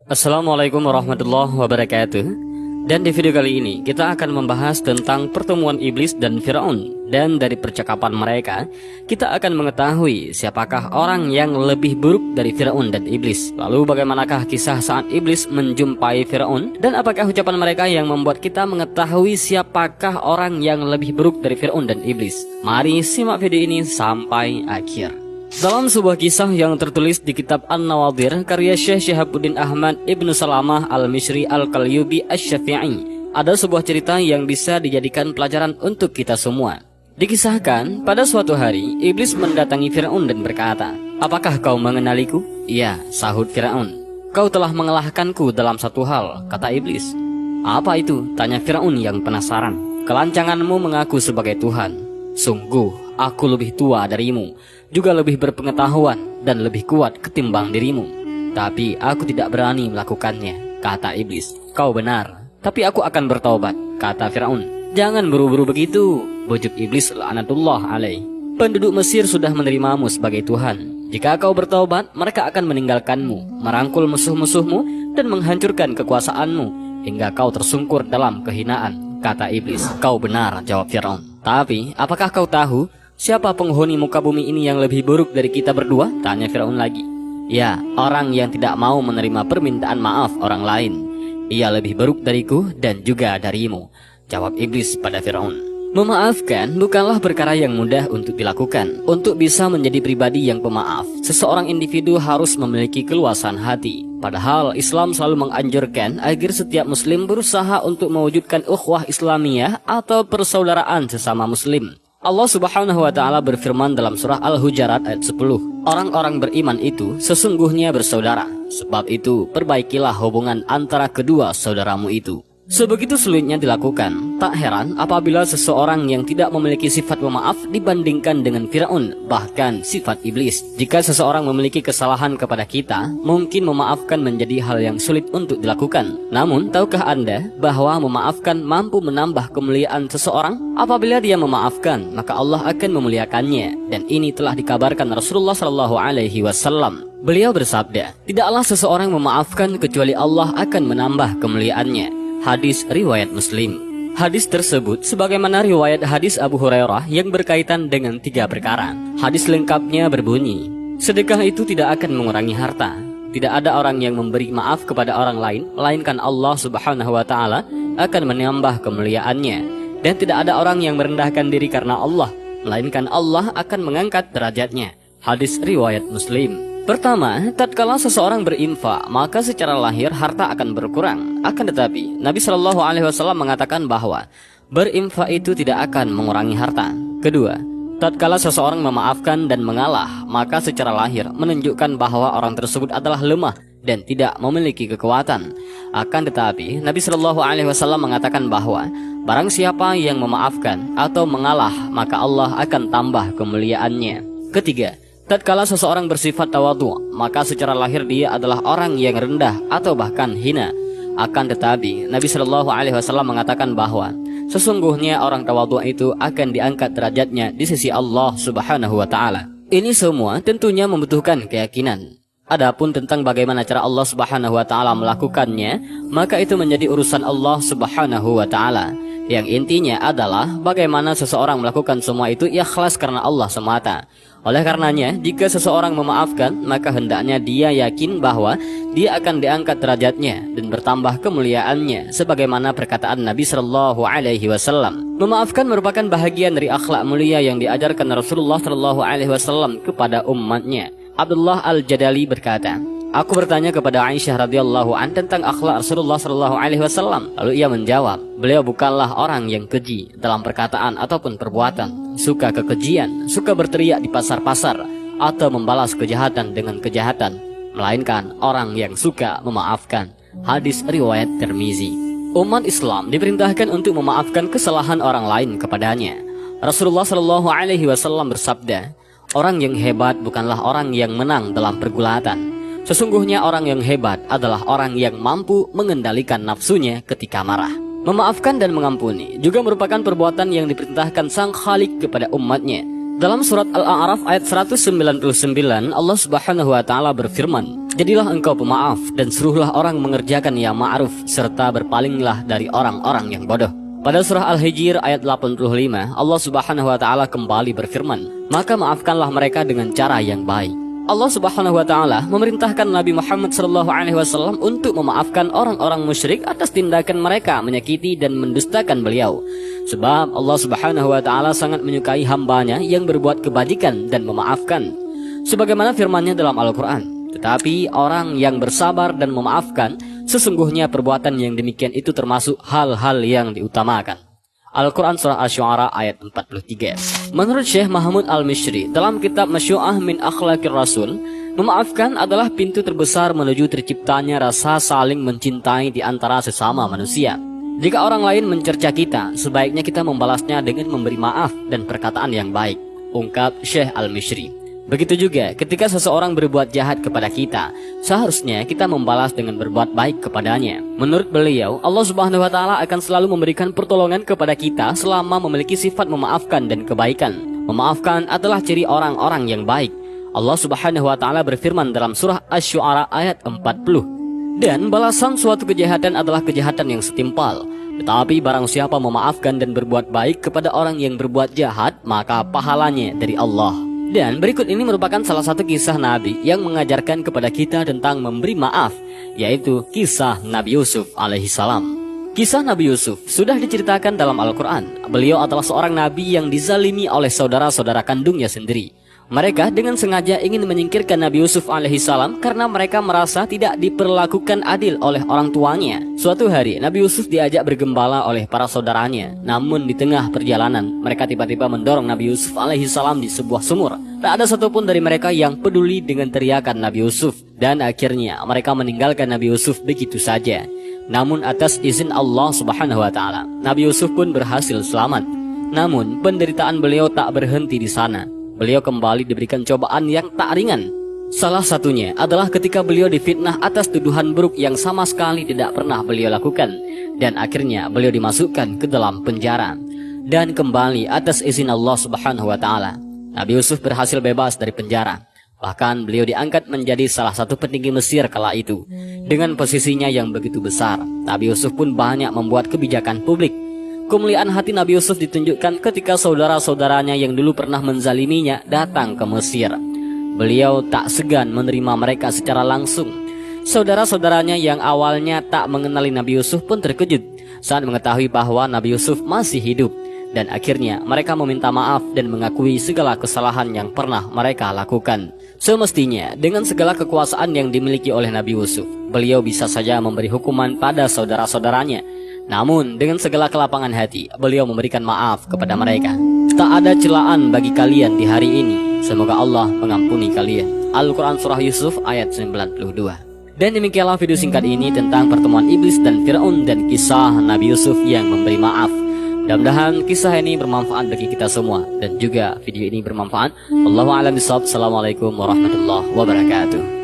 Assalamualaikum warahmatullahi wabarakatuh. Dan di video kali ini kita akan membahas tentang pertemuan iblis dan Firaun. Dan dari percakapan mereka kita akan mengetahui siapakah orang yang lebih buruk dari Firaun dan iblis. Lalu bagaimanakah kisah saat iblis menjumpai Firaun, dan apakah ucapan mereka yang membuat kita mengetahui siapakah orang yang lebih buruk dari Firaun dan iblis. Mari simak video ini sampai akhir. Dalam sebuah kisah yang tertulis di kitab An-Nawadir karya Syekh Syihabuddin Ahmad Ibnu Salamah Al-Misri Al-Qalyubi Asy-Syafi'i, ada sebuah cerita yang bisa dijadikan pelajaran untuk kita semua. Dikisahkan, pada suatu hari iblis mendatangi Firaun dan berkata, "Apakah kau mengenaliku?" "Iya," sahut Firaun. "Kau telah mengalahkanku dalam satu hal," kata iblis. "Apa itu?" tanya Firaun yang penasaran. "Kelancanganmu mengaku sebagai Tuhan. Sungguh, aku lebih tua darimu, juga lebih berpengetahuan dan lebih kuat ketimbang dirimu. Tapi aku tidak berani melakukannya," kata iblis. "Kau benar, tapi aku akan bertaubat," kata Firaun. "Jangan buru-buru begitu," bujuk iblis laknatullah alaih. "Penduduk Mesir sudah menerimamu sebagai Tuhan. Jika kau bertaubat, mereka akan meninggalkanmu, merangkul musuh-musuhmu, dan menghancurkan kekuasaanmu, hingga kau tersungkur dalam kehinaan," kata iblis. "Kau benar," jawab Firaun. "Tapi apakah kau tahu siapa penghuni muka bumi ini yang lebih buruk dari kita berdua?" tanya Firaun lagi. "Ya, orang yang tidak mau menerima permintaan maaf orang lain. Ia lebih buruk dariku dan juga darimu," jawab iblis pada Firaun. Memaafkan bukanlah perkara yang mudah untuk dilakukan. Untuk bisa menjadi pribadi yang pemaaf, seseorang individu harus memiliki keluasan hati. Padahal Islam selalu menganjurkan agar setiap muslim berusaha untuk mewujudkan ukhuwah Islamiyah atau persaudaraan sesama muslim. Allah Subhanahu wa taala berfirman dalam surah Al-Hujurat ayat 10, "Orang-orang beriman itu sesungguhnya bersaudara. Sebab itu perbaikilah hubungan antara kedua saudaramu itu." Sebegitu sulitnya dilakukan, tak heran apabila seseorang yang tidak memiliki sifat pemaaf dibandingkan dengan Firaun, bahkan sifat iblis. Jika seseorang memiliki kesalahan kepada kita, mungkin memaafkan menjadi hal yang sulit untuk dilakukan. Namun, tahukah Anda bahwa memaafkan mampu menambah kemuliaan seseorang? Apabila dia memaafkan, maka Allah akan memuliakannya. Dan ini telah dikabarkan Rasulullah SAW. Beliau bersabda, "Tidaklah seseorang memaafkan kecuali Allah akan menambah kemuliaannya." Hadis riwayat Muslim. Hadis tersebut sebagaimana riwayat hadis Abu Hurairah yang berkaitan dengan 3 perkara. Hadis lengkapnya berbunyi, "Sedekah itu tidak akan mengurangi harta. Tidak ada orang yang memberi maaf kepada orang lain, melainkan Allah Subhanahu wa taala akan menambah kemuliaannya. Dan tidak ada orang yang merendahkan diri karena Allah, melainkan Allah akan mengangkat derajatnya." Hadis riwayat Muslim. Pertama, tatkala seseorang berinfak, maka secara lahir harta akan berkurang. Akan tetapi, Nabi Shallallahu Alaihi Wasallam mengatakan bahwa berinfak itu tidak akan mengurangi harta. Kedua, tatkala seseorang memaafkan dan mengalah, maka secara lahir menunjukkan bahwa orang tersebut adalah lemah dan tidak memiliki kekuatan. Akan tetapi, Nabi Shallallahu Alaihi Wasallam mengatakan bahwa barang siapa yang memaafkan atau mengalah, maka Allah akan tambah kemuliaannya. Ketiga, tatkala seseorang bersifat tawadhu, maka secara lahir dia adalah orang yang rendah atau bahkan hina. Akan tetapi, Nabi Shallallahu Alaihi Wasallam mengatakan bahwa sesungguhnya orang tawadhu itu akan diangkat derajatnya di sisi Allah Subhanahu wa taala. Ini semua tentunya membutuhkan keyakinan. Adapun tentang bagaimana cara Allah Subhanahu wa taala melakukannya, maka itu menjadi urusan Allah Subhanahu wa taala. Yang intinya adalah bagaimana seseorang melakukan semua itu ikhlas karena Allah semata. Oleh karenanya, jika seseorang memaafkan, maka hendaknya dia yakin bahwa dia akan diangkat derajatnya dan bertambah kemuliaannya, sebagaimana perkataan Nabi Shallallahu Alaihi Wasallam. Memaafkan merupakan bahagian dari akhlak mulia yang diajarkan Rasulullah Shallallahu Alaihi Wasallam kepada umatnya. Abdullah Al-Jadali berkata, "Aku bertanya kepada Aisyah radhiyallahu an tentang akhlak Rasulullah sallallahu alaihi wasallam. Lalu ia menjawab, beliau bukanlah orang yang keji dalam perkataan ataupun perbuatan, suka kekejian, suka berteriak di pasar-pasar atau membalas kejahatan dengan kejahatan, melainkan orang yang suka memaafkan." Hadis riwayat Tirmizi. Umat Islam diperintahkan untuk memaafkan kesalahan orang lain kepadanya. Rasulullah sallallahu alaihi wasallam bersabda, "Orang yang hebat bukanlah orang yang menang dalam pergulatan. Sesungguhnya orang yang hebat adalah orang yang mampu mengendalikan nafsunya ketika marah." Memaafkan dan mengampuni juga merupakan perbuatan yang diperintahkan Sang Khalik kepada umatnya. Dalam surat Al-A'raf ayat 199, Allah Subhanahu wa taala berfirman, Jadilah engkau pemaaf dan suruhlah orang mengerjakan yang ma'ruf serta berpalinglah dari orang-orang yang bodoh. Pada surah Al-Hijr ayat 85, Allah Subhanahu wa taala kembali berfirman, "Maka maafkanlah mereka dengan cara yang baik." Allah Subhanahu wa taala memerintahkan Nabi Muhammad sallallahu alaihi wasallam untuk memaafkan orang-orang musyrik atas tindakan mereka menyakiti dan mendustakan beliau. Sebab Allah Subhanahu wa taala sangat menyukai hambanya yang berbuat kebajikan dan memaafkan. Sebagaimana firman-Nya dalam Al-Qur'an, "Tetapi orang yang bersabar dan memaafkan, sesungguhnya perbuatan yang demikian itu termasuk hal-hal yang diutamakan." Al-Quran Surah Asy-Syu'ara ayat 43. Menurut Syekh Mahmud Al-Mishri dalam kitab Masyu'ah min Akhlaqir Rasul, memaafkan adalah pintu terbesar menuju terciptanya rasa saling mencintai di antara sesama manusia. Jika orang lain mencerca kita, sebaiknya kita membalasnya dengan memberi maaf dan perkataan yang baik, ungkap Syekh Al-Mishri. Begitu juga ketika seseorang berbuat jahat kepada kita, seharusnya kita membalas dengan berbuat baik kepadanya. Menurut beliau, Allah Subhanahu wa taala akan selalu memberikan pertolongan kepada kita selama memiliki sifat memaafkan dan kebaikan. Memaafkan adalah ciri orang-orang yang baik. Allah Subhanahu wa taala berfirman dalam surah Asy-Syu'ara ayat 40, "Dan balasan suatu kejahatan adalah kejahatan yang setimpal. Tetapi barang siapa memaafkan dan berbuat baik kepada orang yang berbuat jahat, maka pahalanya dari Allah." Dan berikut ini merupakan salah satu kisah Nabi yang mengajarkan kepada kita tentang memberi maaf, yaitu kisah Nabi Yusuf alaihissalam. Kisah Nabi Yusuf sudah diceritakan dalam Al-Quran. Beliau adalah seorang Nabi yang dizalimi oleh saudara-saudara kandungnya sendiri. Mereka dengan sengaja ingin menyingkirkan Nabi Yusuf alaihissalam karena mereka merasa tidak diperlakukan adil oleh orang tuanya. Suatu hari Nabi Yusuf diajak bergembala oleh para saudaranya. Namun di tengah perjalanan mereka tiba-tiba mendorong Nabi Yusuf alaihissalam di sebuah sumur. Tak ada satupun dari mereka yang peduli dengan teriakan Nabi Yusuf. Dan akhirnya mereka meninggalkan Nabi Yusuf begitu saja. Namun atas izin Allah Subhanahu wa taala, Nabi Yusuf pun berhasil selamat. Namun penderitaan beliau tak berhenti di sana. Beliau kembali diberikan cobaan yang tak ringan. Salah satunya adalah ketika beliau difitnah atas tuduhan buruk yang sama sekali tidak pernah beliau lakukan. Dan akhirnya beliau dimasukkan ke dalam penjara. Dan kembali atas izin Allah Subhanahu wa taala, Nabi Yusuf berhasil bebas dari penjara. Bahkan beliau diangkat menjadi salah satu petinggi Mesir kala itu. Dengan posisinya yang begitu besar, Nabi Yusuf pun banyak membuat kebijakan publik. Kemuliaan hati Nabi Yusuf ditunjukkan ketika saudara-saudaranya yang dulu pernah menzaliminya datang ke Mesir. Beliau tak segan menerima mereka secara langsung. Saudara-saudaranya yang awalnya tak mengenali Nabi Yusuf pun terkejut saat mengetahui bahwa Nabi Yusuf masih hidup. Dan akhirnya mereka meminta maaf dan mengakui segala kesalahan yang pernah mereka lakukan. Semestinya dengan segala kekuasaan yang dimiliki oleh Nabi Yusuf, beliau bisa saja memberi hukuman pada saudara-saudaranya. Namun dengan segala kelapangan hati, beliau memberikan maaf kepada mereka. Tak ada celaan bagi kalian di hari ini. Semoga Allah mengampuni kalian. Al-Quran Surah Yusuf ayat 92. Dan demikianlah video singkat ini tentang pertemuan iblis dan Fir'aun dan kisah Nabi Yusuf yang memberi maaf. Mudah-mudahan kisah ini bermanfaat bagi kita semua dan juga video ini bermanfaat. Wallahu a'lam bishawab. Assalamualaikum warahmatullahi wabarakatuh.